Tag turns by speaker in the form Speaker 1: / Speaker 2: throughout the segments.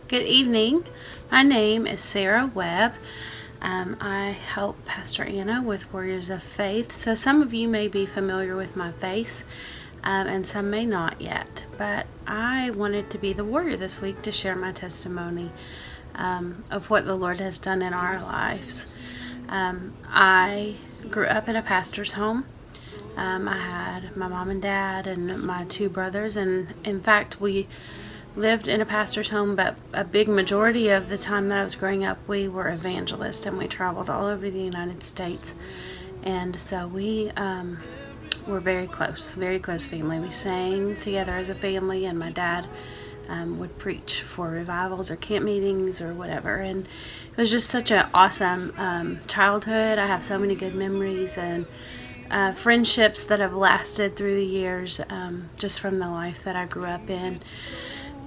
Speaker 1: Good evening. My name is Sarah Webb. I help Pastor Anna with Warriors of Faith. So some of you may be familiar with my face, and some may not yet. But I wanted to be the warrior this week to share my testimony of what the Lord has done in our lives. I grew up in a pastor's home. I had my mom and dad and my two brothers, and in fact we lived in a pastor's home, but a big majority of the time that I was growing up we were evangelists, and we traveled all over the United States. And so we were very close family. We sang together as a family, and my dad would preach for revivals or camp meetings or whatever, and it was just such an awesome childhood. I have so many good memories and friendships that have lasted through the years, just from the life that I grew up in.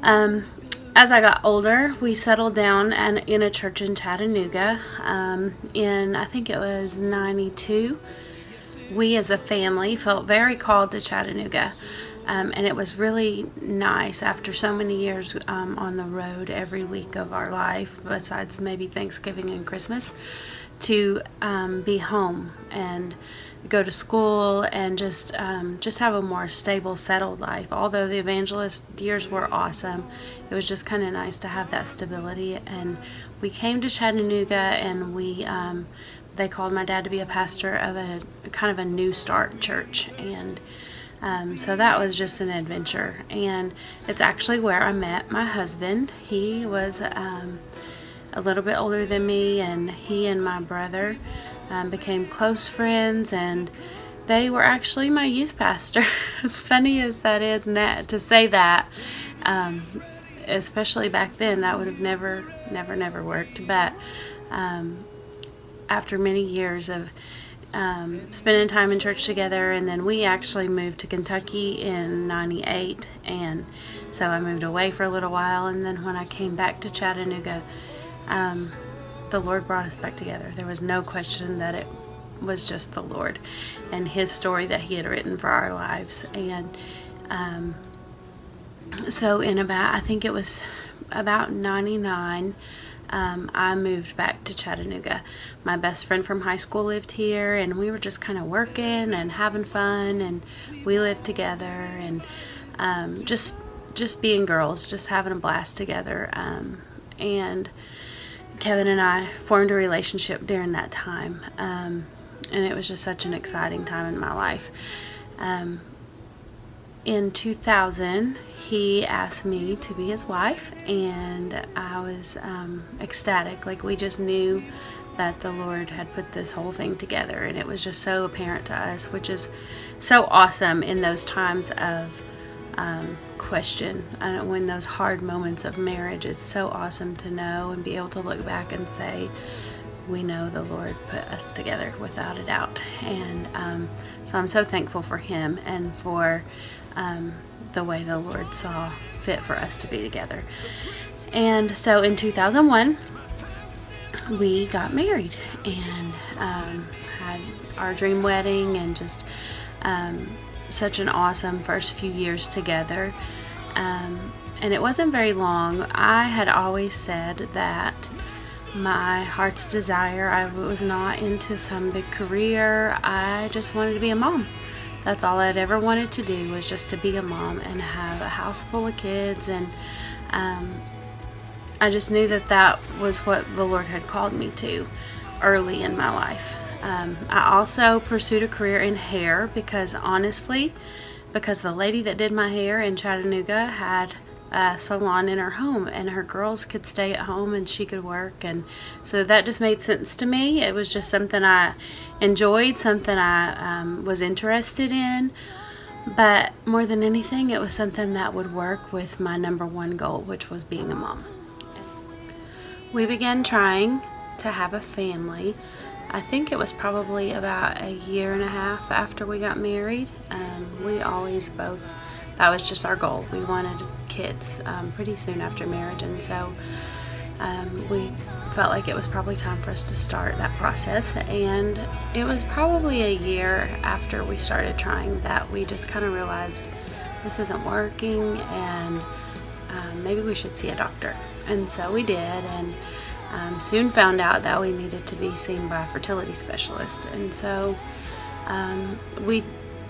Speaker 1: As I got older, we settled down in a church in Chattanooga. I think it was 92. We as a family felt very called to Chattanooga. And it was really nice after so many years on the road every week of our life, besides maybe Thanksgiving and Christmas, to be home and go to school and just have a more stable, settled life. Although the evangelist years were awesome, it was just kind of nice to have that stability. And we came to Chattanooga, and they called my dad to be a pastor of a kind of a new start church, and so that was just an adventure. And it's actually where I met my husband. He was a little bit older than me, and he and my brother became close friends, and they were actually my youth pastor. As funny as that is to say that, especially back then, that would have never worked. But after many years of spending time in church together, and then we actually moved to Kentucky in 98, and so I moved away for a little while, and then when I came back to Chattanooga, the Lord brought us back together. There was no question that it was just the Lord and His story that He had written for our lives. And so I think it was about 99, I moved back to Chattanooga. My best friend from high school lived here, and we were just kind of working and having fun, and we lived together, and just being girls, just having a blast together. And Kevin and I formed a relationship during that time, and it was just such an exciting time in my life. In 2000, he asked me to be his wife, and I was ecstatic. Like, we just knew that the Lord had put this whole thing together, and it was just so apparent to us, which is so awesome in those times of question. When those hard moments of marriage, it's so awesome to know and be able to look back and say, we know the Lord put us together without a doubt. And so I'm so thankful for him and for the way the Lord saw fit for us to be together. And so in 2001, we got married and had our dream wedding, and just such an awesome first few years together. And it wasn't very long. I had always said that my heart's desire, I was not into some big career. I just wanted to be a mom. That's all I'd ever wanted to do, was just to be a mom and have a house full of kids. And I just knew that was what the Lord had called me to early in my life. I also pursued a career in hair because the lady that did my hair in Chattanooga had a salon in her home, and her girls could stay at home and she could work, and so that just made sense to me. It was just something I enjoyed, something I was interested in, but more than anything, it was something that would work with my number one goal, which was being a mom. We began trying to have a family. I think it was probably about a year and a half after we got married. We always that was just our goal. We wanted kids pretty soon after marriage, and so we felt like it was probably time for us to start that process. And it was probably a year after we started trying that we just kind of realized this isn't working, and maybe we should see a doctor. And so we did, and soon found out that we needed to be seen by a fertility specialist. And so we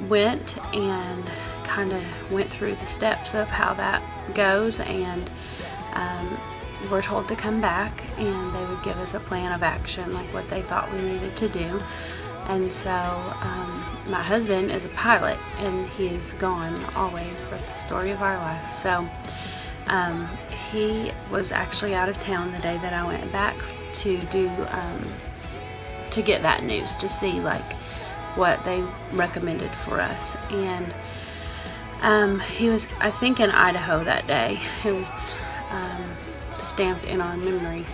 Speaker 1: went and kind of went through the steps of how that goes, and we're told to come back and they would give us a plan of action, like what they thought we needed to do. And so my husband is a pilot, and he is gone always. That's the story of our life. So he was actually out of town the day that I went back to to get that news, to see like what they recommended for us. And he was, I think, in Idaho that day. It was stamped in our memory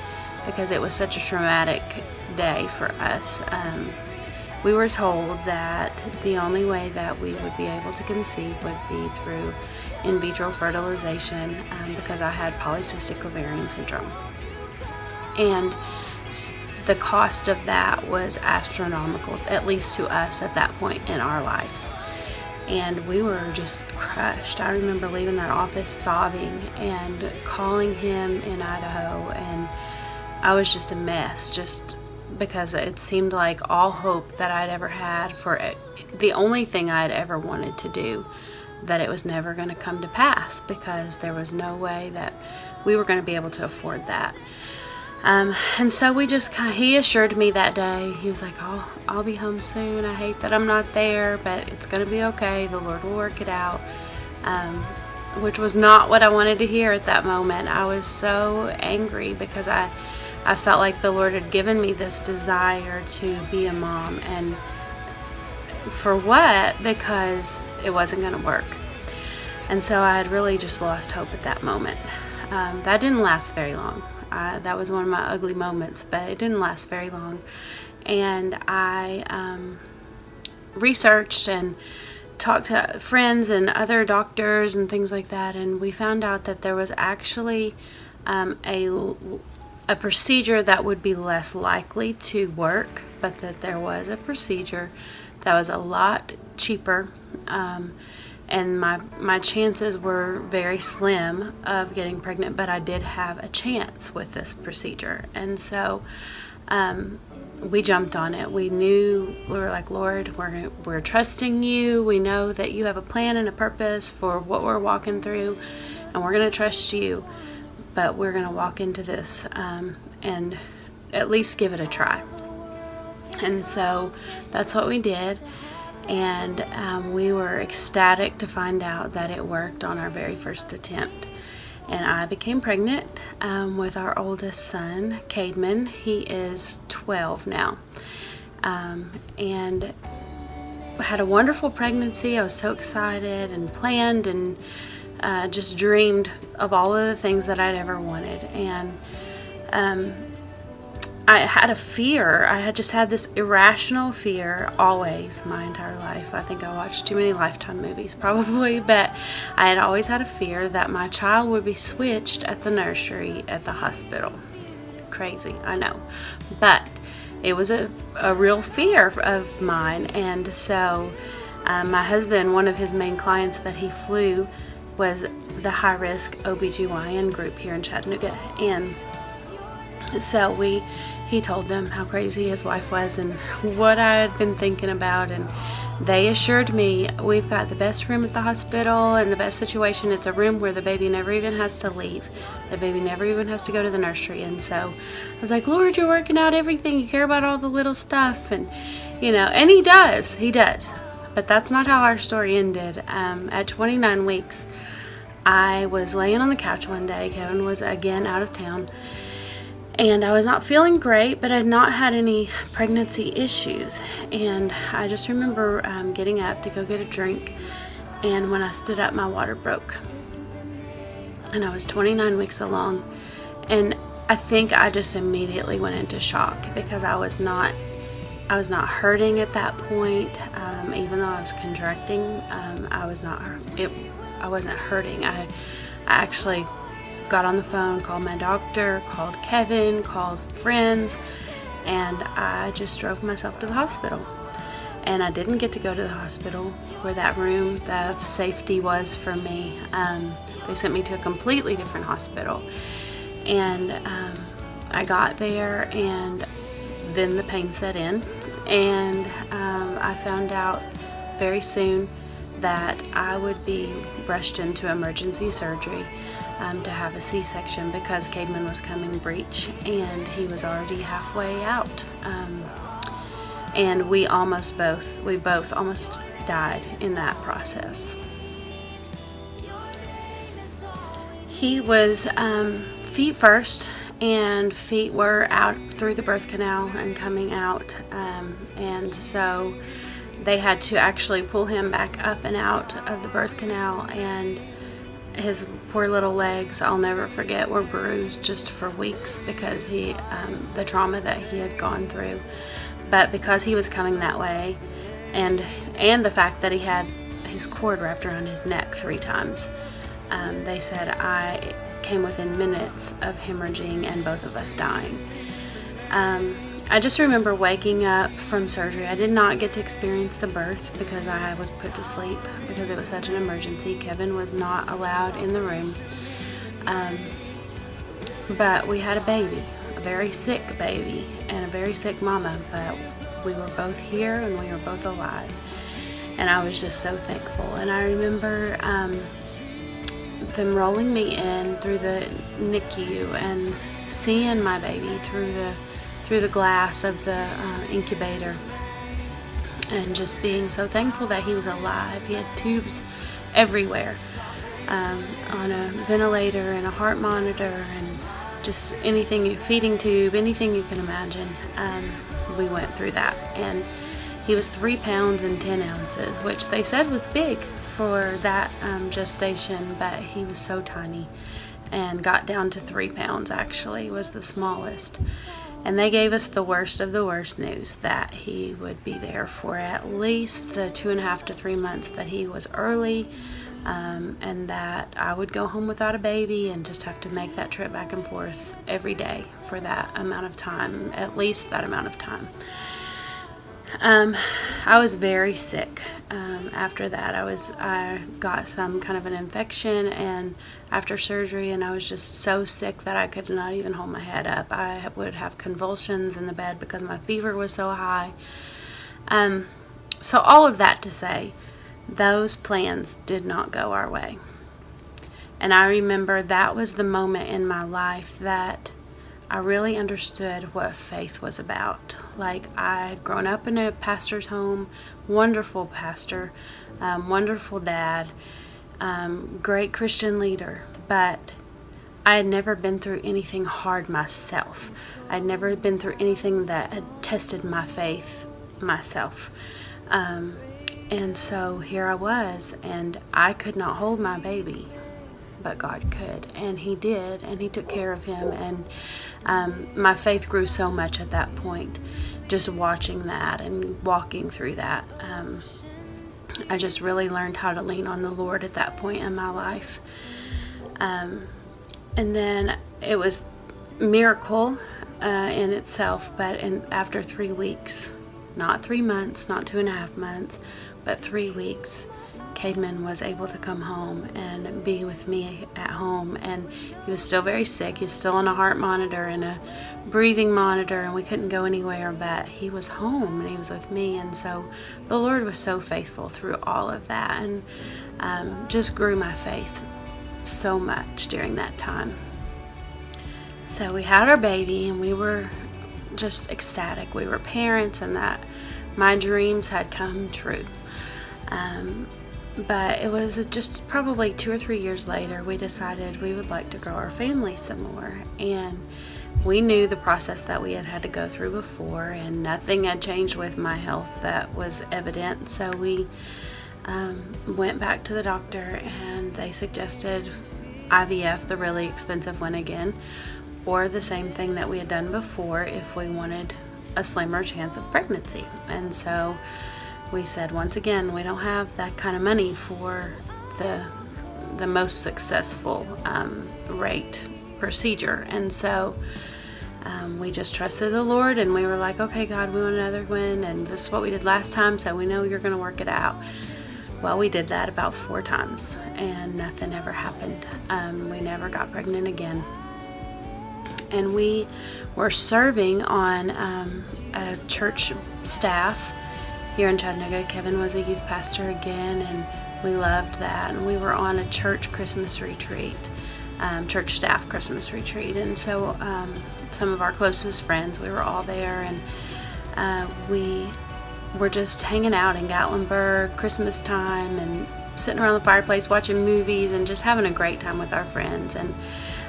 Speaker 1: because it was such a traumatic day for us. We were told that the only way that we would be able to conceive would be through in vitro fertilization, because I had polycystic ovarian syndrome. And the cost of that was astronomical, at least to us at that point in our lives. And we were just crushed. I remember leaving that office sobbing and calling him in Idaho, and I was just a mess, just because it seemed like all hope that I'd ever had for it, the only thing I'd ever wanted to do, that it was never going to come to pass, because there was no way that we were going to be able to afford that. And so we just he assured me that day, he was like, I'll be home soon. I hate that I'm not there, but it's going to be okay. The Lord will work it out. Which was not what I wanted to hear at that moment. I was so angry because I felt like the Lord had given me this desire to be a mom. And for what? Because it wasn't going to work. And so I had really just lost hope at that moment. That didn't last very long. That was one of my ugly moments, but it didn't last very long. And I researched and talked to friends and other doctors and things like that, and we found out that there was actually a procedure that would be less likely to work, but that there was a procedure that was a lot cheaper, and my chances were very slim of getting pregnant, but I did have a chance with this procedure. And so we jumped on it. We were like, Lord, we're trusting you. We know that you have a plan and a purpose for what we're walking through, and we're going to trust you, but we're going to walk into this and at least give it a try. And so that's what we did. And we were ecstatic to find out that it worked on our very first attempt. And I became pregnant with our oldest son, Cademan. He is 12 now. And had a wonderful pregnancy. I was so excited and planned and just dreamed of all of the things that I'd ever wanted. And I had a fear. I had just had this irrational fear always, my entire life. I think I watched too many Lifetime movies probably, but I had always had a fear that my child would be switched at the nursery at the hospital. Crazy, I know. But it was a real fear of mine. And so my husband, one of his main clients that he flew was the high-risk OBGYN group here in Chattanooga. And so he told them how crazy his wife was and what I had been thinking about, and they assured me, we've got the best room at the hospital and the best situation. It's a room where the baby never even has to leave. The baby never even has to go to the nursery. And so I was like, Lord, you're working out everything. You care about all the little stuff. And, and he does. But that's not how our story ended. At 29 weeks, I was laying on the couch one day. Kevin was again out of town. And I was not feeling great, but I had not had any pregnancy issues. And I just remember getting up to go get a drink. And when I stood up, my water broke. And I was 29 weeks along. And I think I just immediately went into shock because I was not hurting at that point. Even though I was contracting, I wasn't hurting. I actually got on the phone, called my doctor, called Kevin, called friends, and I just drove myself to the hospital. and I didn't get to go to the hospital where that room of safety was for me. They sent me to a completely different hospital, and I got there, and then the pain set in, and I found out very soon that I would be rushed into emergency surgery to have a C-section because Cademan was coming breech, and he was already halfway out. And we both almost died in that process. He was feet first, and feet were out through the birth canal and coming out, and so they had to actually pull him back up and out of the birth canal, and his poor little legs, I'll never forget, were bruised just for weeks because the trauma that he had gone through. But because he was coming that way, and the fact that he had his cord wrapped around his neck 3 times, they said I came within minutes of hemorrhaging and both of us dying. I just remember waking up from surgery. I did not get to experience the birth because I was put to sleep because it was such an emergency. Kevin was not allowed in the room. But we had a baby, a very sick baby, and a very sick mama, but we were both here and we were both alive. And I was just so thankful. And I remember them rolling me in through the NICU and seeing my baby through the glass of the incubator, and just being so thankful that he was alive. He had tubes everywhere, on a ventilator and a heart monitor and just anything, feeding tube, anything you can imagine. We went through that, and he was 3 pounds and 10 ounces, which they said was big for that gestation, but he was so tiny, and got down to 3 pounds actually, was the smallest. And they gave us the worst of the worst news, that he would be there for at least the 2.5 to 3 months that he was early, and that I would go home without a baby and just have to make that trip back and forth every day for that amount of time, at least that amount of time. I was very sick. After that, I got some kind of an infection, and after surgery, and I was just so sick that I could not even hold my head up. I would have convulsions in the bed because my fever was so high. So all of that to say, those plans did not go our way. And I remember that was the moment in my life that I really understood what faith was about. Like, I had grown up in a pastor's home, wonderful pastor, wonderful dad, great Christian leader, but I had never been through anything hard myself. I'd never been through anything that had tested my faith myself. And so here I was, and I could not hold my baby, but God could, and He did, and He took care of him. And my faith grew so much at that point, just watching that and walking through that. I just really learned how to lean on the Lord at that point in my life. And then it was a miracle in itself, but after 3 weeks, not 3 months, not 2.5 months, but 3 weeks, Cademan was able to come home and be with me at home. And he was still very sick. He was still on a heart monitor and a breathing monitor, and we couldn't go anywhere, but he was home and he was with me. And so the Lord was so faithful through all of that, and just grew my faith so much during that time. So we had our baby, and we were just ecstatic. We were parents, and that my dreams had come true. But it was just probably 2 or 3 years later, we decided we would like to grow our family some more. And we knew the process that we had had to go through before, and nothing had changed with my health that was evident. So we went back to the doctor, and they suggested IVF, the really expensive one again, or the same thing that we had done before if we wanted a slimmer chance of pregnancy. And so we said, once again, we don't have that kind of money for the most successful rate procedure. And so We just trusted the Lord, and we were like, okay, God, we want another one, and this is what we did last time, so we know you're going to work it out. Well, we did that about 4 times, and nothing ever happened. We never got pregnant again. And we were serving on a church staff here in Chattanooga. Kevin was a youth pastor again, and we loved that. And we were on a church Christmas retreat, church staff Christmas retreat. And so some of our closest friends, we were all there, and we were just hanging out in Gatlinburg, Christmas time, and sitting around the fireplace watching movies and just having a great time with our friends. And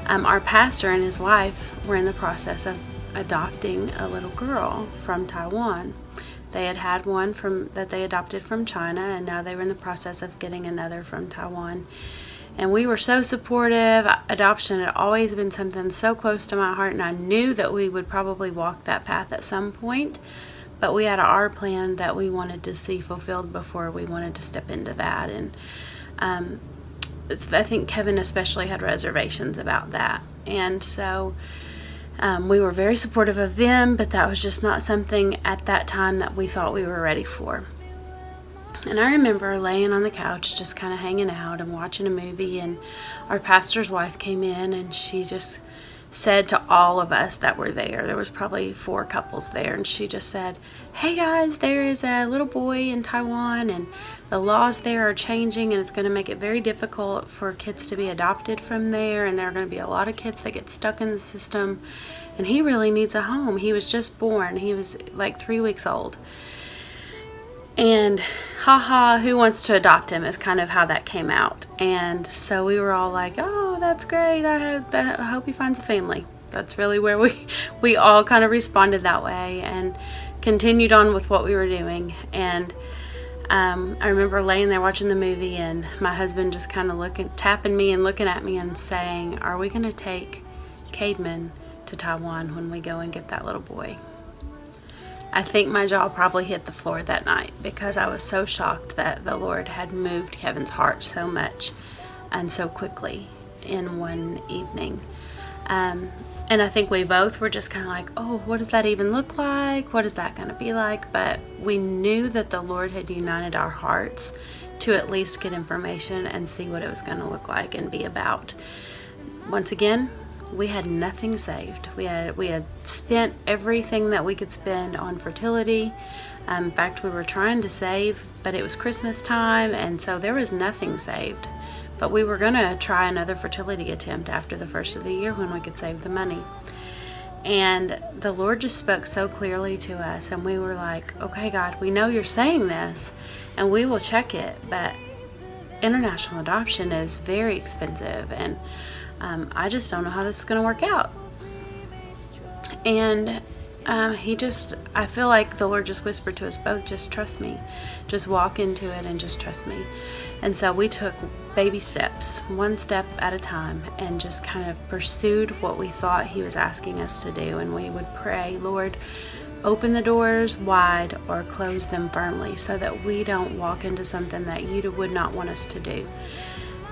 Speaker 1: our pastor and his wife were in the process of adopting a little girl from Taiwan. They had one that they adopted from China, and now they were in the process of getting another from Taiwan. And we were so supportive. Adoption had always been something so close to my heart, and I knew that we would probably walk that path at some point. But we had our plan that we wanted to see fulfilled before we wanted to step into that. And I think Kevin especially had reservations about that. And so we were very supportive of them, but that was just not something at that time that we thought we were ready for. And I remember laying on the couch just kind of hanging out and watching a movie, and our pastor's wife came in, and she just said to all of us that were there was probably 4 couples there, and she just said, hey guys, there is a little boy in Taiwan, and the laws there are changing, and it's going to make it very difficult for kids to be adopted from there, and there are going to be a lot of kids that get stuck in the system, and he really needs a home. He was just born. He was like 3 weeks old. And haha, who wants to adopt him is kind of how that came out. And so we were all like, oh, that's great. I hope he finds a family. That's really where we all kind of responded that way and continued on with what we were doing. And I remember laying there watching the movie, and my husband just kind of tapping me and looking at me and saying, are we going to take Cademan to Taiwan when we go and get that little boy? I think my jaw probably hit the floor that night, because I was so shocked that the Lord had moved Kevin's heart so much and so quickly in one evening. And I think we both were just kind of like, oh, what does that even look like? What is that going to be like? But we knew that the Lord had united our hearts to at least get information and see what it was going to look like and be about. Once again, we had nothing saved. We had spent everything that we could spend on fertility. In fact, we were trying to save, but it was Christmas time, and so there was nothing saved. But we were going to try another fertility attempt after the first of the year when we could save the money. And the Lord just spoke so clearly to us, and we were like, okay, God, we know you're saying this, and we will check it, but international adoption is very expensive, and I just don't know how this is going to work out. And I feel like the Lord just whispered to us both, just trust me, just walk into it and just trust me. And so we took baby steps, one step at a time, and just kind of pursued what we thought he was asking us to do. And we would pray, Lord, open the doors wide or close them firmly so that we don't walk into something that you would not want us to do.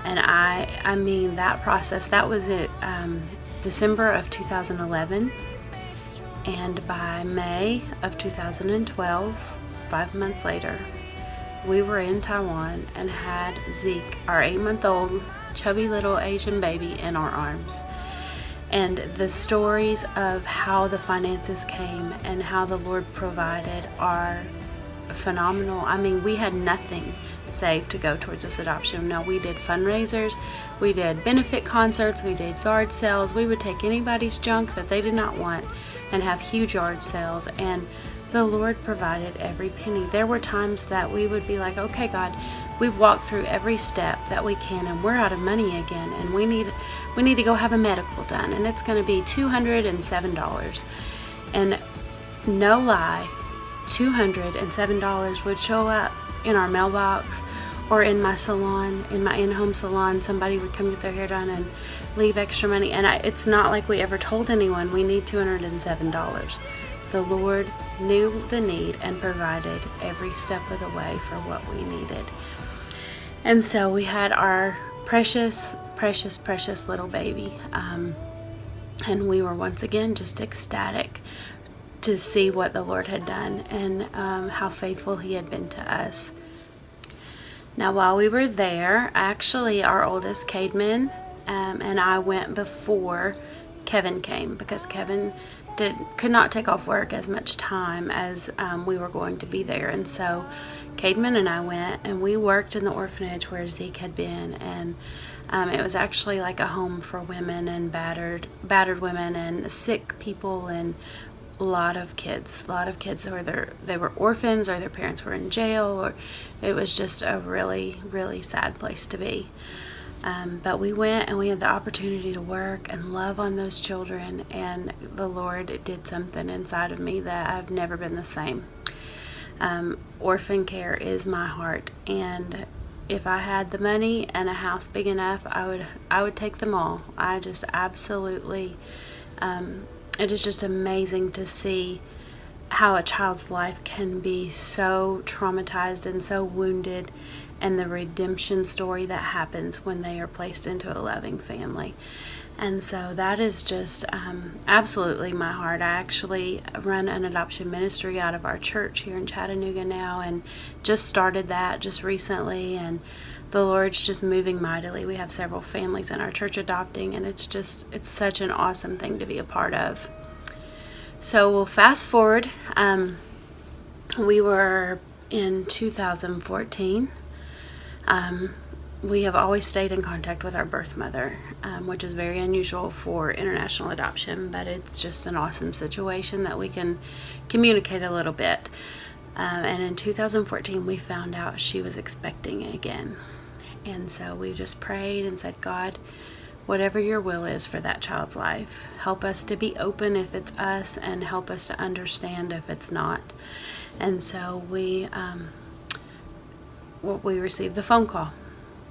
Speaker 1: And I mean, that process, that was it, December of 2011. And by May of 2012, 5 months later, we were in Taiwan and had Zeke, our 8-month-old chubby little Asian baby, in our arms. And the stories of how the finances came and how the Lord provided are phenomenal. I mean, we had nothing saved to go towards this adoption. Now, we did fundraisers, we did benefit concerts, we did yard sales. We would take anybody's junk that they did not want and have huge yard sales, and the Lord provided every penny. There were times that we would be like, okay, God, we've walked through every step that we can, and we're out of money again, and we need to go have a medical done, and it's going to be $207. And no lie, $207 would show up in our mailbox or in my salon, in my in-home salon. Somebody would come get their hair done and leave extra money. And it's not like we ever told anyone we need $207. The Lord knew the need and provided every step of the way for what we needed. And so we had our precious, precious, precious little baby. And we were once again just ecstatic to see what the Lord had done and how faithful He had been to us. Now, while we were there, actually, our oldest, Cademan, and I went before Kevin came, because Kevin could not take off work as much time as we were going to be there. And so Cademan and I went, and we worked in the orphanage where Zeke had been. And it was actually like a home for women and battered women and sick people, and a lot of kids they were orphans, or their parents were in jail, or it was just a really, really sad place to be. But we went, and we had the opportunity to work and love on those children, and the Lord did something inside of me that I've never been the same. Orphan care is my heart, and if I had the money and a house big enough, I would take them all. I just absolutely it is just amazing to see how a child's life can be so traumatized and so wounded, and the redemption story that happens when they are placed into a loving family. And so that is just absolutely my heart. I actually run an adoption ministry out of our church here in Chattanooga now, and just started that just recently, and the Lord's just moving mightily. We have several families in our church adopting, and it's such an awesome thing to be a part of. So we'll fast forward. We were in 2014. We have always stayed in contact with our birth mother, which is very unusual for international adoption, but it's just an awesome situation that we can communicate a little bit. And in 2014, we found out she was expecting again. And so we just prayed and said, God, whatever your will is for that child's life, help us to be open if it's us, and help us to understand if it's not. And so we received the phone call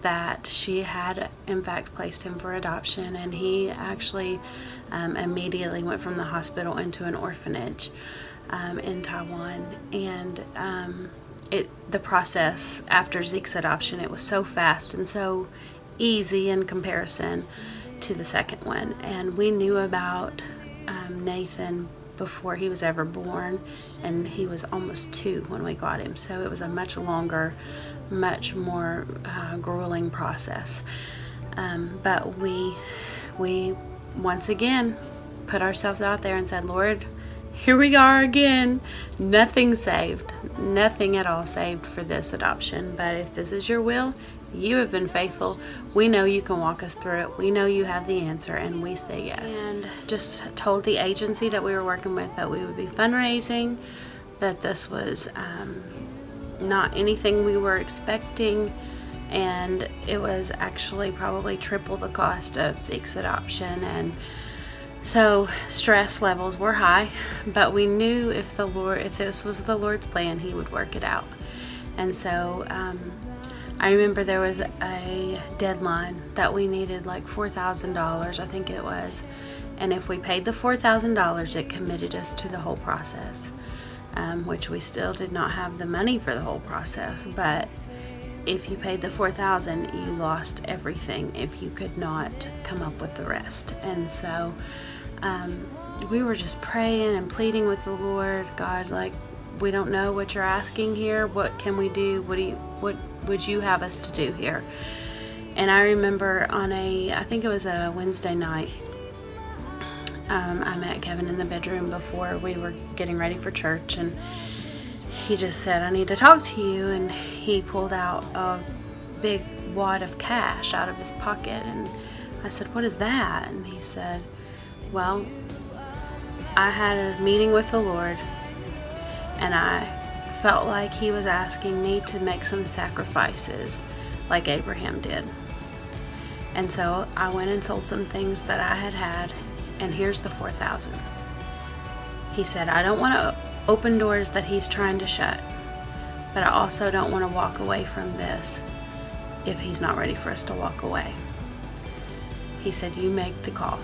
Speaker 1: that she had in fact placed him for adoption, and he actually immediately went from the hospital into an orphanage in Taiwan. And the process after Zeke's adoption, it was so fast and so easy in comparison to the second one. And we knew about Nathan before he was ever born, and he was almost 2 when we got him, so it was a much longer, much more grueling process. But we once again put ourselves out there and said, Lord, here we are again. Nothing saved, nothing at all saved for this adoption, but if this is your will, you have been faithful. We know you can walk us through it. We know you have the answer, and we say yes. And just told the agency that we were working with that we would be fundraising, that this was not anything we were expecting, and it was actually probably triple the cost of Zeke's adoption. And so stress levels were high, but we knew if this was the Lord's plan, He would work it out. And so I remember there was a deadline that we needed, like $4,000, I think it was. And if we paid the $4,000, it committed us to the whole process, which we still did not have the money for the whole process. But if you paid the $4,000, you lost everything if you could not come up with the rest. And so we were just praying and pleading with the Lord, God, like, we don't know what you're asking here. What can we do? What would you have us to do here? And I remember I think it was a Wednesday night, I met Kevin in the bedroom before we were getting ready for church, and he just said, I need to talk to you. And he pulled out a big wad of cash out of his pocket, and I said, what is that? And he said, well, I had a meeting with the Lord, and I felt like He was asking me to make some sacrifices like Abraham did. And so I went and sold some things that I had, and here's the $4,000. He said, I don't want to open doors that He's trying to shut, but I also don't want to walk away from this if He's not ready for us to walk away. He said, you make the call.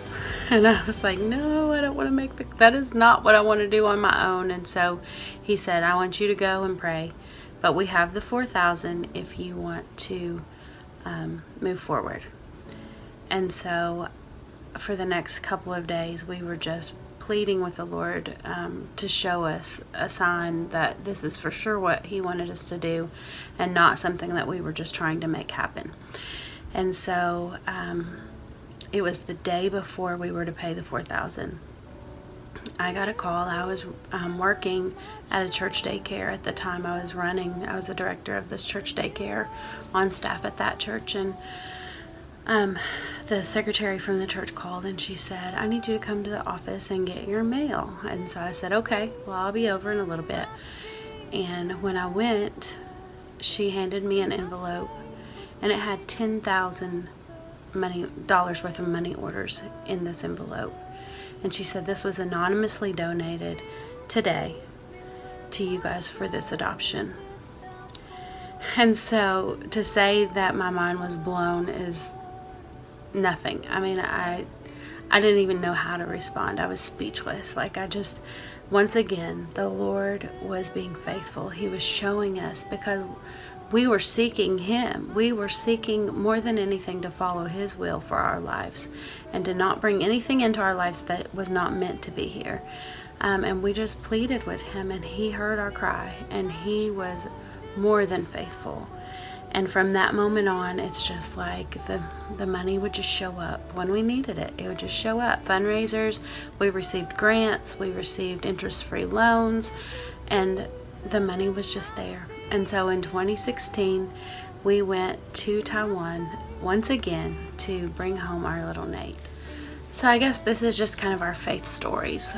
Speaker 1: And I was like, no, I don't want to that is not what I want to do on my own. And so he said, I want you to go and pray, but we have the $4,000 if you want to move forward. And so for the next couple of days, we were just pleading with the Lord to show us a sign that this is for sure what He wanted us to do and not something that we were just trying to make happen. And so it was the day before we were to pay the $4,000. I got a call. I was working at a church daycare at the time. I was the director of this church daycare on staff at that church, and the secretary from the church called and she said, "I need you to come to the office and get your mail." And so I said, "Okay, well, I'll be over in a little bit." And when I went, she handed me an envelope, and it had $10,000 worth of money orders in this envelope. And she said, "This was anonymously donated today to you guys for this adoption." And so to say that my mind was blown is nothing. I mean, I didn't even know how to respond. I was speechless. Once again, the Lord was being faithful. He was showing us, because we were seeking Him. We were seeking more than anything to follow His will for our lives and to not bring anything into our lives that was not meant to be here. And we just pleaded with Him, and He heard our cry, and He was more than faithful. And from that moment on, it's just like the money would just show up when we needed it. It would just show up. Fundraisers, we received grants, we received interest-free loans, and the money was just there. And so in 2016, we went to Taiwan once again to bring home our little Nate. So I guess this is just kind of our faith stories,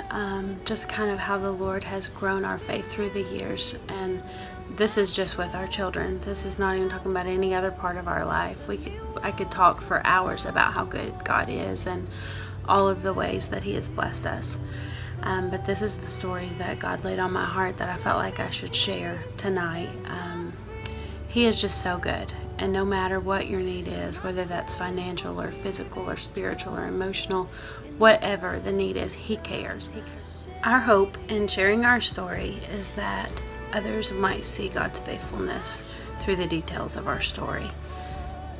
Speaker 1: just kind of how the Lord has grown our faith through the years. And this is just with our children. This is not even talking about any other part of our life. I could talk for hours about how good God is and all of the ways that He has blessed us. But this is the story that God laid on my heart that I felt like I should share tonight. He is just so good. And no matter what your need is, whether that's financial or physical or spiritual or emotional, whatever the need is, He cares. Our hope in sharing our story is that others might see God's faithfulness through the details of our story.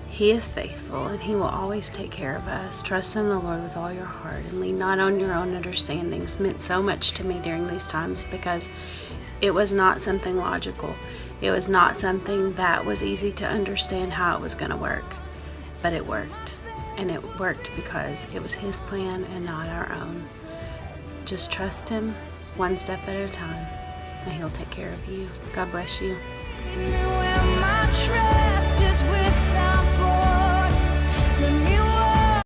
Speaker 1: He is faithful, and He will always take care of us. Trust in the Lord with all your heart and lean not on your own understandings meant so much to me during these times, because it was not something logical. It was not something that was easy to understand how it was going to work. But it worked. And it worked because it was His plan and not our own. Just trust Him one step at a time, and He'll take care of you. God bless you.